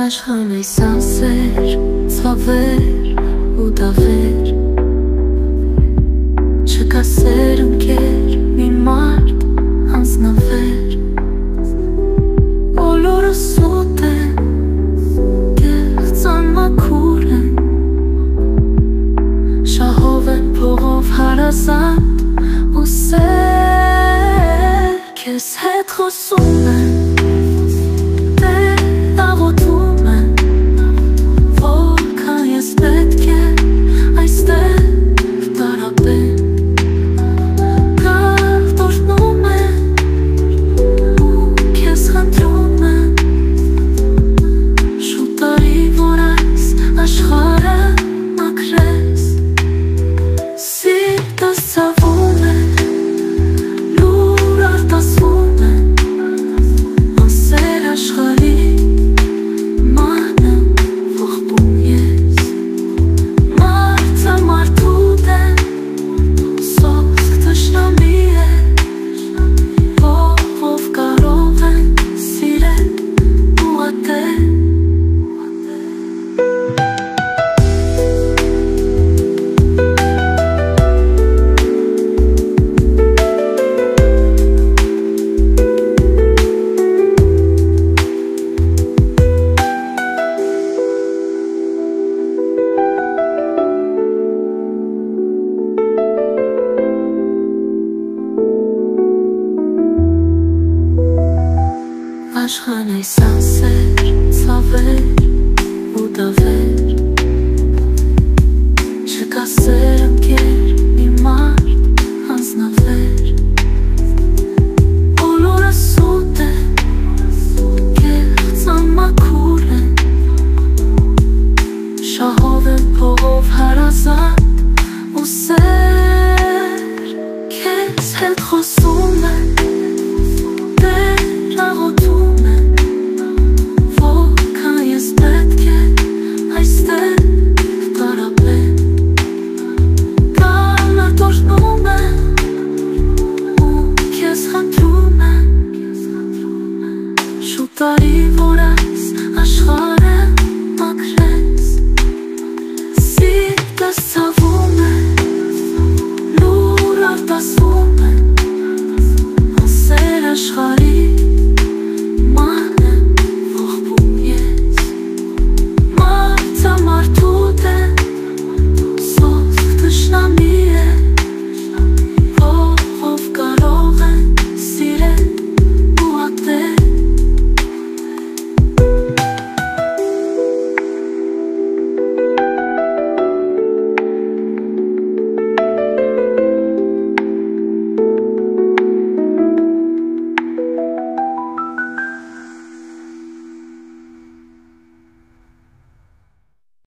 Աշխարհն այս անսեր, ցավեր ու դավեր Չկա սեր ընկեր, մի մարդ անձնավեր Բոլորը սուտ են, կեղծ անմաքուր են Շահով են փողով հարազատ ու սեր Քեզ հետ խոսում են Աշխարհն այս անսեր, ցավեր ու դավեր Չկա սեր ընկեր, մի մարդ անձնավեր Բոլորը սուտ են, կեղծ անմաքուր են Շահով